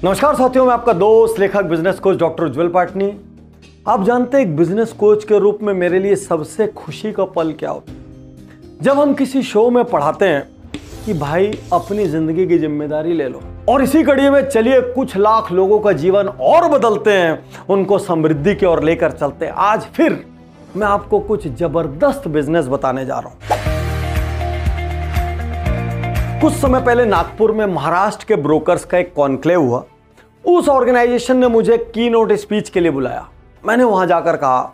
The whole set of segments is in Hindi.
नमस्कार साथियों, मैं आपका दोस्त लेखक बिजनेस कोच डॉक्टर उज्जवल पाटनी। आप जानते हैं एक बिजनेस कोच के रूप में मेरे लिए सबसे खुशी का पल क्या होता है? जब हम किसी शो में पढ़ाते हैं कि भाई अपनी जिंदगी की जिम्मेदारी ले लो, और इसी कड़ी में चलिए कुछ लाख लोगों का जीवन और बदलते हैं, उनको समृद्धि की ओर लेकर चलते हैं। आज फिर मैं आपको कुछ जबरदस्त बिजनेस बताने जा रहा हूं। कुछ समय पहले नागपुर में महाराष्ट्र के ब्रोकर्स का एक कॉन्क्लेव हुआ। उस ऑर्गेनाइजेशन ने मुझे कीनोट स्पीच के लिए बुलाया। मैंने वहां जाकर कहा,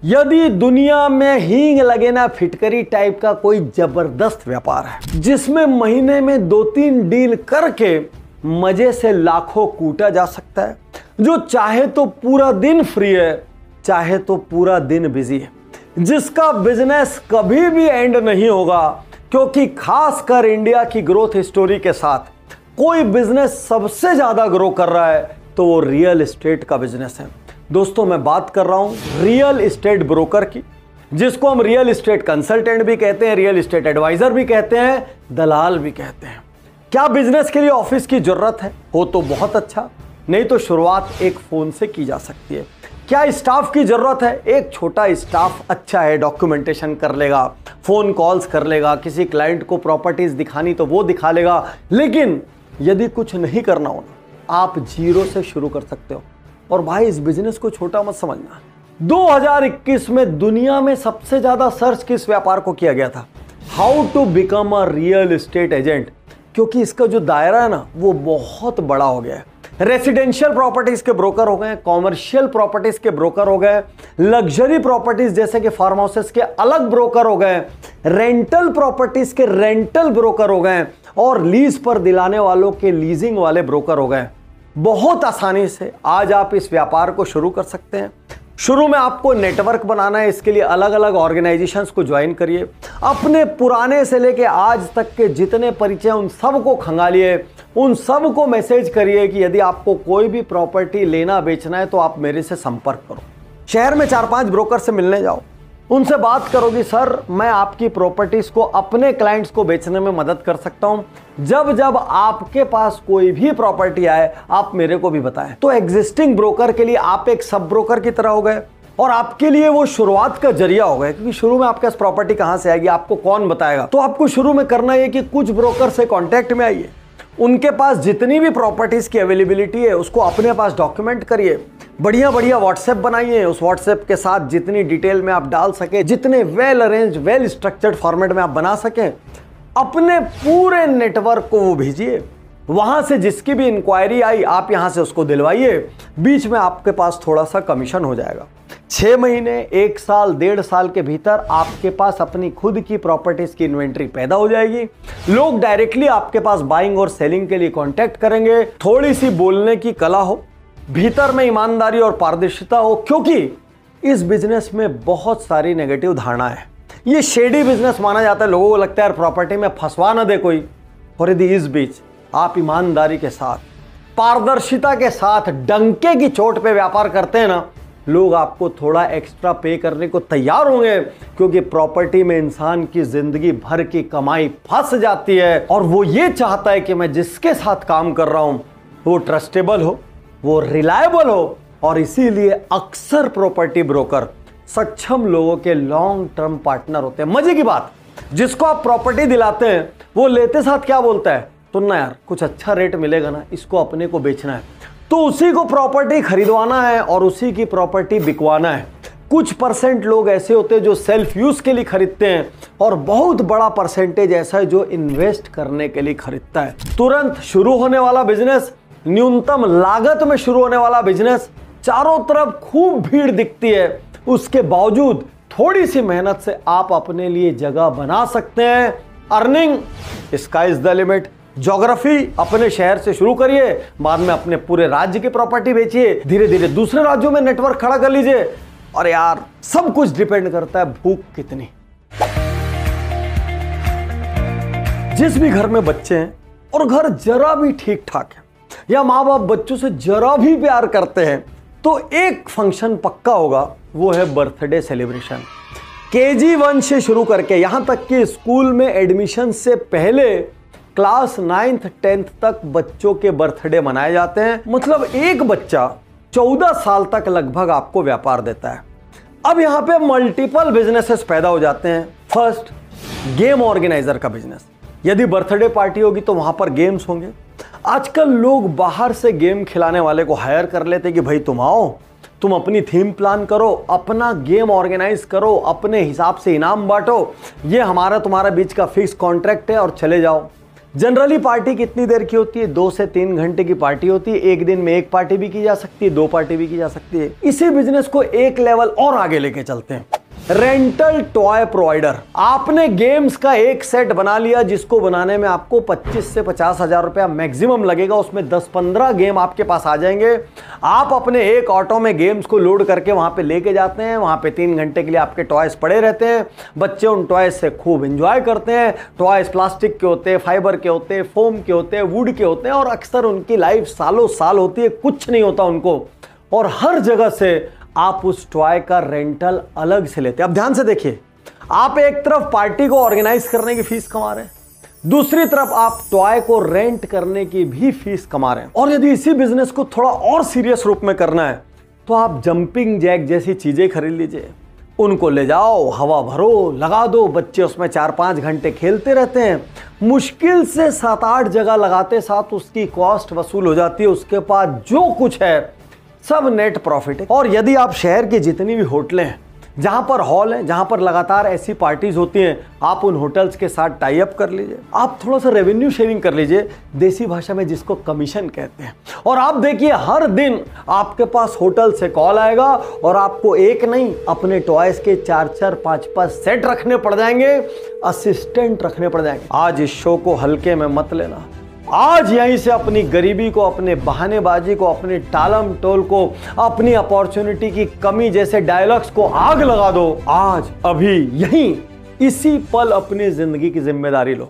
यदि दुनिया में हींग लगे ना फिटकरी टाइप का कोई जबरदस्त व्यापार है जिसमें महीने में 2-3 डील करके मजे से लाखों कूटा जा सकता है, जो चाहे तो पूरा दिन फ्री है, चाहे तो पूरा दिन बिजी है, जिसका बिजनेस कभी भी एंड नहीं होगा, क्योंकि खासकर इंडिया की ग्रोथ स्टोरी के साथ कोई बिजनेस सबसे ज्यादा ग्रो कर रहा है तो वो रियल एस्टेट का बिजनेस है। दोस्तों, मैं बात कर रहा हूं रियल एस्टेट ब्रोकर की, जिसको हम रियल एस्टेट कंसल्टेंट भी कहते हैं, रियल एस्टेट एडवाइजर भी कहते हैं, दलाल भी कहते हैं। क्या बिजनेस के लिए ऑफिस की जरूरत है? हो तो बहुत अच्छा, नहीं तो शुरुआत एक फोन से की जा सकती है। क्या स्टाफ की जरूरत है? एक छोटा स्टाफ अच्छा है, डॉक्यूमेंटेशन कर लेगा, फोन कॉल्स कर लेगा, किसी क्लाइंट को प्रॉपर्टीज दिखानी तो वो दिखा लेगा। लेकिन यदि कुछ नहीं करना हो ना, आप जीरो से शुरू कर सकते हो। और भाई, इस बिजनेस को छोटा मत समझना। 2021 में दुनिया में सबसे ज्यादा सर्च किस व्यापार को किया गया था? How to become a real estate agent. क्योंकि इसका जो दायरा है ना, वो बहुत बड़ा हो गया है। रेसिडेंशियल प्रॉपर्टीज के ब्रोकर हो गए, कॉमर्शियल प्रॉपर्टीज के ब्रोकर हो गए, लग्जरी प्रॉपर्टीज जैसे कि फार्म हाउसेस के अलग ब्रोकर हो गए, रेंटल प्रॉपर्टीज के रेंटल ब्रोकर हो गए, और लीज पर दिलाने वालों के लीजिंग वाले ब्रोकर हो गए। बहुत आसानी से आज आप इस व्यापार को शुरू कर सकते हैं। शुरू में आपको नेटवर्क बनाना है, इसके लिए अलग अलग ऑर्गेनाइजेशंस को ज्वाइन करिए। अपने पुराने से लेके आज तक के जितने परिचय उन सब को खंगालिए, उन सब को मैसेज करिए कि यदि आपको कोई भी प्रॉपर्टी लेना बेचना है तो आप मेरे से संपर्क करो। शहर में 4-5 ब्रोकर से मिलने जाओ, उनसे बात करो कि सर, मैं आपकी प्रॉपर्टीज को अपने क्लाइंट्स को बेचने में मदद कर सकता हूं। जब जब आपके पास कोई भी प्रॉपर्टी आए, आप मेरे को भी बताएं। तो एग्जिस्टिंग ब्रोकर के लिए आप एक सब ब्रोकर की तरह हो गए, और आपके लिए वो शुरुआत का जरिया हो गया। क्योंकि शुरू में आपके पास प्रॉपर्टी कहां से आएगी, आपको कौन बताएगा? तो आपको शुरू में करना है कि कुछ ब्रोकर से कॉन्टैक्ट में आइए, उनके पास जितनी भी प्रॉपर्टीज की अवेलेबिलिटी है उसको अपने पास डॉक्यूमेंट करिए, बढ़िया बढ़िया व्हाट्सएप बनाइए। उस व्हाट्सएप के साथ जितनी डिटेल में आप डाल सके, जितने well arrange well structured format में आप बना सकें, अपने पूरे नेटवर्क को वो भेजिए। वहां से जिसकी भी इंक्वायरी आई, आप यहां से उसको दिलवाइए। बीच में आपके पास थोड़ा सा कमीशन हो जाएगा। 6 महीने, 1 साल, 1.5 साल के भीतर आपके पास अपनी खुद की प्रॉपर्टीज की इन्वेंट्री पैदा हो जाएगी। लोग डायरेक्टली आपके पास बाइंग और सेलिंग के लिए कांटेक्ट करेंगे। थोड़ी सी बोलने की कला हो, भीतर में ईमानदारी और पारदर्शिता हो, क्योंकि इस बिजनेस में बहुत सारी नेगेटिव धारणा है। ये शेडी बिजनेस माना जाता है। लोगों को लगता है यार प्रॉपर्टी में फंसवा ना दे कोई। और यदि इस बीच आप ईमानदारी के साथ, पारदर्शिता के साथ, डंके की चोट पे व्यापार करते हैं ना, लोग आपको थोड़ा एक्स्ट्रा पे करने को तैयार होंगे। क्योंकि प्रॉपर्टी में इंसान की जिंदगी भर की कमाई फंस जाती है, और वो ये चाहता है कि मैं जिसके साथ काम कर रहा हूं वो ट्रस्टेबल हो, वो रिलायबल हो। और इसीलिए अक्सर प्रॉपर्टी ब्रोकर सक्षम लोगों के लॉन्ग टर्म पार्टनर होते हैं। मजे की बात, जिसको आप प्रॉपर्टी दिलाते हैं वो लेते साथ क्या बोलता है? तो ना यार, कुछ अच्छा रेट मिलेगा ना, इसको अपने को बेचना है। तो उसी को प्रॉपर्टी खरीदवाना है और उसी की प्रॉपर्टी बिकवाना है। कुछ परसेंट लोग ऐसे होते हैं जो सेल्फ यूज के लिए खरीदते हैं, और बहुत बड़ा परसेंटेज ऐसा है जो इन्वेस्ट करने के लिए खरीदता है। तुरंत शुरू होने वाला बिजनेस, न्यूनतम लागत में शुरू होने वाला बिजनेस, चारों तरफ खूब भीड़ दिखती है, उसके बावजूद थोड़ी सी मेहनत से आप अपने लिए जगह बना सकते हैं। Earning sky is the limit. Geography अपने शहर से शुरू करिए, बाद में अपने पूरे राज्य की प्रॉपर्टी बेचिए, धीरे धीरे दूसरे राज्यों में नेटवर्क खड़ा कर लीजिए। और यार, सब कुछ डिपेंड करता है भूख कितनी। जिस भी घर में बच्चे हैं और घर जरा भी ठीक ठाक है, या माँ बाप बच्चों से जरा भी प्यार करते हैं, तो एक फंक्शन पक्का होगा, वो है बर्थडे सेलिब्रेशन। KG 1 से शुरू करके यहां तक कि स्कूल में एडमिशन से पहले क्लास 9th 10th तक बच्चों के बर्थडे मनाए जाते हैं। मतलब एक बच्चा 14 साल तक लगभग आपको व्यापार देता है। अब यहां पे मल्टीपल बिजनेसेस पैदा हो जाते हैं। फर्स्ट, गेम ऑर्गेनाइजर का बिजनेस। यदि बर्थडे पार्टी होगी तो वहां पर गेम्स होंगे। आजकल लोग बाहर से गेम खिलाने वाले को हायर कर लेते कि भाई तुम आओ, तुम अपनी थीम प्लान करो, अपना गेम ऑर्गेनाइज करो, अपने हिसाब से इनाम बांटो, ये हमारा तुम्हारा बीच का फिक्स कॉन्ट्रैक्ट है और चले जाओ। जनरली पार्टी कितनी देर की होती है? 2 से 3 घंटे की पार्टी होती है। एक दिन में एक पार्टी भी की जा सकती है, 2 पार्टी भी की जा सकती है। इसी बिजनेस को एक लेवल और आगे लेके चलते हैं। Rental toy provider. आपने गेम्स का एक सेट बना लिया जिसको बनाने में आपको 25 से 50 हजार रुपया मैक्सिमम लगेगा। उसमें 10-15 गेम आपके पास आ जाएंगे। आप अपने एक ऑटो में गेम्स को लोड करके वहां पे लेके जाते हैं। वहां पे 3 घंटे के लिए आपके टॉयज पड़े रहते हैं। बच्चे उन टॉयज से खूब एंजॉय करते हैं। टॉयज प्लास्टिक के होते हैं, फाइबर के होते हैं, फोम के होते हैं, वुड के होते हैं और अक्सर उनकी लाइफ सालों साल होती है, कुछ नहीं होता उनको। और हर जगह से आप उस टॉय का रेंटल अलग से लेते हैं। अब ध्यान से देखिए, आप एक तरफ पार्टी को ऑर्गेनाइज करने की फीस कमा रहे हैं, दूसरी तरफ आप टॉय को रेंट करने की भी फीस कमा रहे हैं। और यदि इसी बिजनेस को थोड़ा और सीरियस रूप में करना है तो आप जंपिंग जैक जैसी चीजें खरीद लीजिए। उनको ले जाओ, हवा भरो, लगा दो, बच्चे उसमें 4-5 घंटे खेलते रहते हैं। मुश्किल से 7-8 जगह लगाते साथ उसकी कॉस्ट वसूल हो जाती है। उसके बाद जो कुछ है सब नेट प्रॉफिट है। और यदि आप शहर की जितनी भी होटलें हैं जहां पर हॉल है, जहां पर लगातार ऐसी पार्टीज होती हैं, आप उन होटल्स के साथ टाई अप कर लीजिए। आप थोड़ा सा रेवेन्यू शेयरिंग कर लीजिए, देसी भाषा में जिसको कमीशन कहते हैं। और आप देखिए हर दिन आपके पास होटल से कॉल आएगा और आपको एक नहीं अपने टॉयज के 4-4, 5-5 सेट रखने पड़ जाएंगे, असिस्टेंट रखने पड़ जाएंगे। आज इस शो को हल्के में मत लेना। आज यहीं से अपनी गरीबी को, अपने बहानेबाजी को, अपने टालम टोल को, अपनी अपॉर्चुनिटी की कमी जैसे डायलॉग्स को आग लगा दो। आज अभी यहीं इसी पल अपनी जिंदगी की जिम्मेदारी लो।